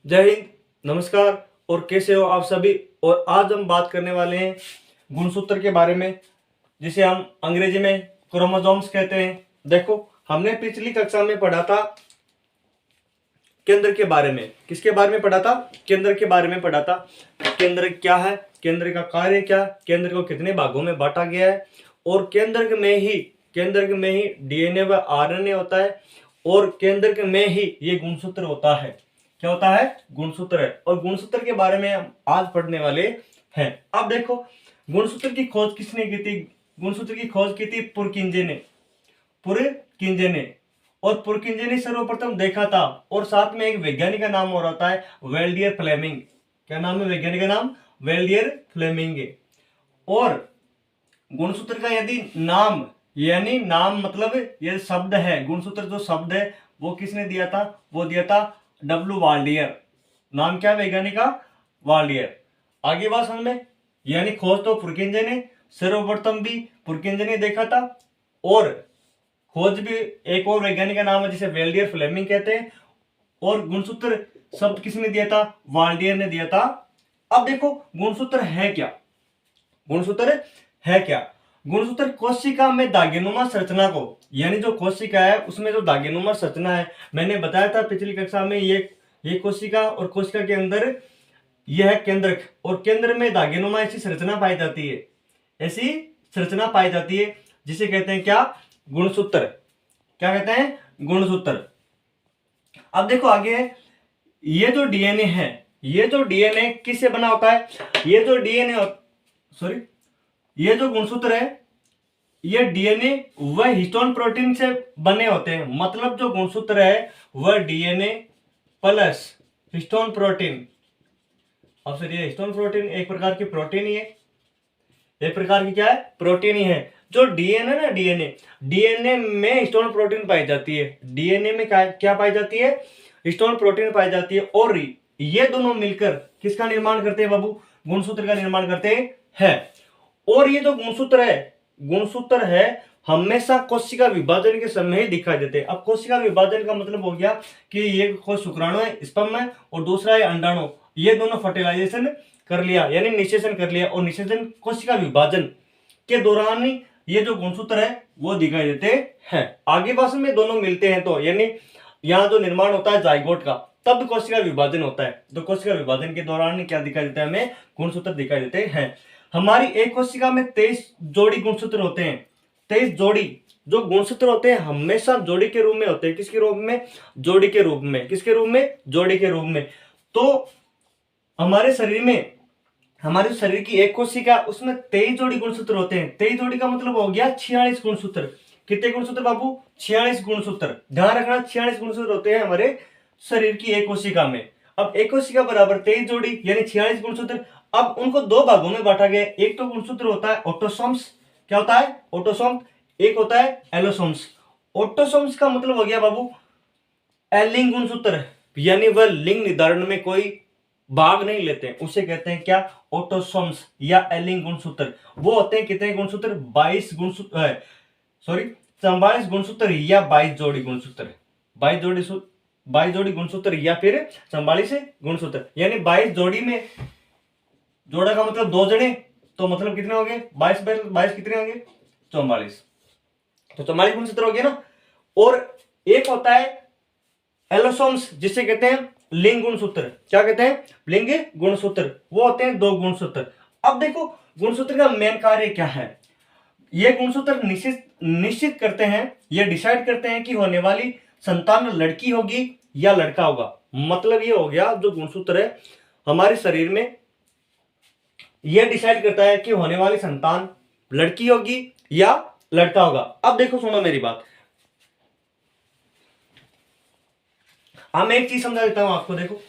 जय हिंद, नमस्कार। और कैसे हो आप सभी। और आज हम बात करने वाले हैं गुणसूत्र के बारे में, जिसे हम अंग्रेजी में क्रोमोसोम्स कहते हैं। देखो, हमने पिछली कक्षा में पढ़ा था केंद्र के बारे में। किसके बारे में पढ़ा था? केंद्र के बारे में पढ़ा था। केंद्र क्या है, केंद्र का कार्य क्या, केंद्र को कितने भागों में बांटा गया है, और केंद्र में ही डीएनए व आरएनए होता है, और केंद्र में ही ये गुणसूत्र होता है। क्या होता है? गुणसूत्र है। और गुणसूत्र के बारे में हम आज पढ़ने वाले हैं। अब देखो, गुणसूत्र की खोज किसने की थी? गुणसूत्र की खोज की थी पुरकिंजे ने। और पुरकिंजे ने सर्वप्रथम देखा था। और साथ में एक वैज्ञानिक का नाम और होता है वेल्डियर फ्लेमिंग। क्या नाम है वैज्ञानिक का नाम? वेल्डियर फ्लेमिंग। और गुणसूत्र का यदि नाम, यानी नाम मतलब ये शब्द है, गुणसूत्र जो शब्द है वो किसने दिया था? वो दिया था डब्ल्यू वाल्डियर। नाम क्या वैज्ञानिक का? वाल्डियर। आगे बात समझ में। यानी खोज तो पुरकिंजे ने, सर्वप्रथम भी पुरकिंजे ने देखा था, और खोज भी एक और वैज्ञानिक का नाम है जिसे वेल्डियर फ्लेमिंग कहते हैं। और गुणसूत्र शब्द किसने दिया था? वाल्डियर ने दिया था। अब देखो, गुणसूत्र है क्या? गुणसूत्र है क्या? गुणसूत्र कोशिका में दागेनुमा संरचना को, यानी जो कोशिका है उसमें जो दागेनुमा संरचना है, मैंने बताया था पिछली कक्षा में, ये कोशिका, और कोशिका के अंदर यह है केंद्रक, और केंद्र में दागेनुमा ऐसी संरचना पाई जाती है, ऐसी संरचना पाई जाती है जिसे कहते हैं क्या? गुणसूत्र। क्या कहते हैं? गुणसूत्र। अब देखो आगे है, ये जो डीएनए है, ये जो डीएनए किससे बना होता है? ये जो डीएनए, सॉरी, ये जो गुणसूत्र है, ये डीएनए व हिस्टोन प्रोटीन से बने होते हैं। मतलब जो गुणसूत्र है वह डीएनए प्लस हिस्टोन प्रोटीन। अब सर, ये हिस्टोन प्रोटीन एक प्रकार की प्रोटीन ही है, एक प्रकार की क्या है? प्रोटीन ही है। जो डीएनए ना, डीएनए में हिस्टोन प्रोटीन पाई जाती है। डीएनए में क्या पाई जाती है? हिस्टोन प्रोटीन पाई जाती है। और ये दोनों मिलकर किसका निर्माण करते हैं बाबू? गुणसूत्र का निर्माण करते हैं। और ये जो गुणसूत्र है हमेशा कोशिका विभाजन के समय ही दिखाई देते हैं। अब कोशिका विभाजन का मतलब हो गया कि ये कोई शुक्राणु है, स्पर्म है, और दूसरा है अंडाणु। ये दोनों फर्टिलाइजेशन कर लिया, यानी निषेचन कर लिया, और निषेचन कोशिका विभाजन के दौरान ही ये जो गुणसूत्र है वो दिखाई देते हैं। आगे भाषण में दोनों मिलते हैं तो, यानी यहाँ जो निर्माण होता है जाइगोट का, तब कोशिका विभाजन होता है। तो कोशिका विभाजन के दौरान क्या दिखाई देता है? हमें गुणसूत्र दिखाई देते हैं। हमारी एक कोशिका में 23 जोड़ी गुणसूत्र होते हैं। 23 जोड़ी जो गुणसूत्र होते हैं हमेशा जोड़ी के रूप में होते हैं। किसके रूप में? जोड़ी के रूप में। किसके रूप में? जोड़ी के रूप में। तो हमारे शरीर की एक कोशिका, उसमें 23 जोड़ी गुणसूत्र होते हैं। 23 जोड़ी का मतलब हो गया 46 गुणसूत्र। कितने गुणसूत्र बाबू? 46 गुणसूत्र। ध्यान रखना, 46 गुणसूत्र होते हैं हमारे शरीर की एक कोशिका में। अब एक कोशिका बराबर 23 जोड़ी, यानी 46 गुणसूत्र। अब उनको दो भागों में बांटा गया। एक तो गुणसूत्र होता है ऑटोसोम्स। क्या होता है? ऑटोसोम। एक होता है एलोसोम्स। ऑटोसोम्स का मतलब हो गया बाबू अलिंग गुणसूत्र, यानी वह लिंग निर्धारण में कोई भाग नहीं लेते हैं, उसे कहते हैं क्या? ऑटोसोम्स या एलिंग गुणसूत्र। वो होते हैं कितने गुणसूत्र? 22 गुणसूत्र, सॉरी 44 गुणसूत्र या 22 जोड़ी गुणसूत्र। 22 जोड़ी गुणसूत्र या फिर 44 गुणसूत्र, यानी 22 जोड़ी में, जोड़ा का मतलब 2 जने, तो मतलब कितने हो गए? 22 कितने होंगे? 44। तो 44 गुणसूत्र हो गए ना। और एक होता है एलोसोम्स, जिसे कहते हैं लिंग गुणसूत्र। क्या कहते हैं? लिंग गुणसूत्र। वो होते हैं 2 गुणसूत्र। अब देखो, गुणसूत्र का मेन कार्य क्या है? ये गुणसूत्र निश्चित करते हैं, ये डिसाइड करते हैं कि होने वाली संतान लड़की होगी या लड़का होगा। मतलब ये हो गया, जो गुणसूत्र है हमारे शरीर में, यह डिसाइड करता है कि होने वाली संतान लड़की होगी या लड़का होगा। अब देखो, सुनो मेरी बात। मैं एक चीज समझा देता हूं आपको। देखो,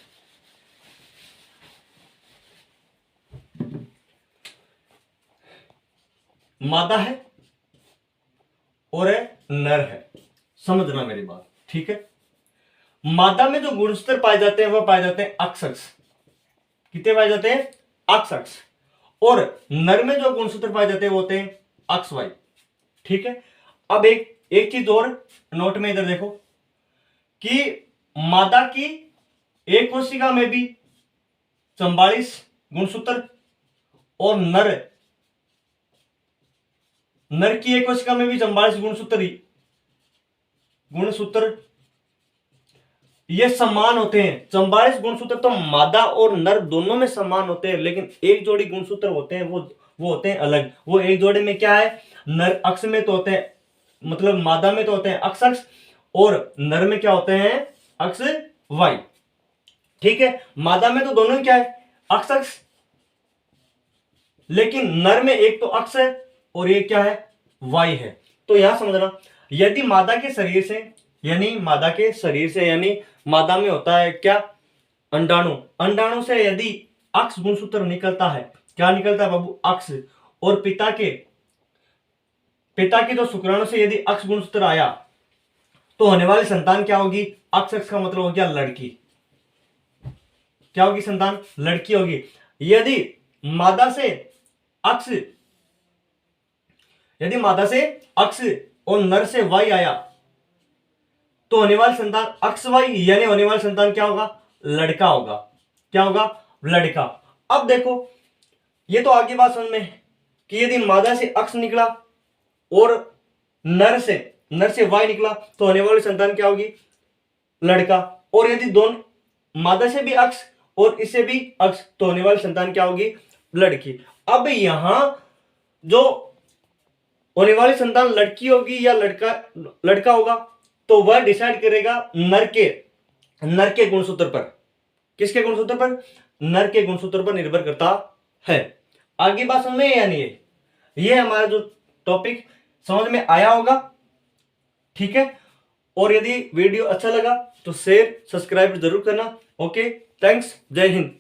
मादा है और नर है। समझना मेरी बात, ठीक है? मादा में जो गुणसूत्र पाए जाते हैं वह पाए जाते हैं अक्ष। कितने पाए जाते हैं? अक्ष। और नर में जो गुणसूत्र पाए जाते हैं वो होते हैं अक्ष वाई। ठीक है? अब एक चीज और नोट में इधर देखो कि मादा की एक कोशिका में भी 44 गुणसूत्र और नर की एक कोशिका में भी 44 गुणसूत्र ये समान होते हैं। 44 गुणसूत्र तो मादा और नर दोनों में समान होते हैं, लेकिन एक जोड़ी गुणसूत्र होते हैं वो होते हैं अलग। वो एक जोड़े में क्या है, नर अक्ष में तो होते हैं, मतलब मादा में तो होते हैं अक्ष, और नर में क्या होते हैं, अक्ष वाई। ठीक है, मादा में तो दोनों ही क्या है, अक्ष, लेकिन नर में एक तो अक्ष है और एक क्या है, वाई है। तो यहां समझना, यदि मादा के शरीर से यानी मादा में होता है क्या, अंडाणु से यदि अक्ष गुणसूत्र निकलता है, क्या निकलता है बाबू, अक्ष, और पिता के जो शुक्राणु से यदि अक्ष गुणसूत्र आया तो होने वाली संतान क्या होगी, अक्ष का मतलब हो गया लड़की। क्या होगी संतान, लड़की होगी। यदि मादा से अक्ष और नर से वाई आया तो होने वाली संतान अक्ष वाई, यानी होने वाली संतान क्या होगा, लड़का होगा। क्या होगा, लड़का। अब देखो, ये तो आगे बात समझ में कि यदि मादा से अक्ष निकला और नर से वाई निकला तो होने वाली संतान क्या होगी, लड़का। और यदि दोनों मादा से भी अक्ष और इससे भी अक्ष तो होने वाली संतान क्या होगी, लड़की। अब यहां जो होने वाली संतान लड़की होगी या लड़का होगा तो वह डिसाइड करेगा नर के गुणसूत्र पर। किसके गुणसूत्र पर, नर के गुणसूत्र पर निर्भर करता है। आगे बात समझ में या नहीं है, ये हमारा जो टॉपिक समझ में आया होगा। ठीक है, और यदि वीडियो अच्छा लगा तो शेयर सब्सक्राइब जरूर करना। ओके, थैंक्स, जय हिंद।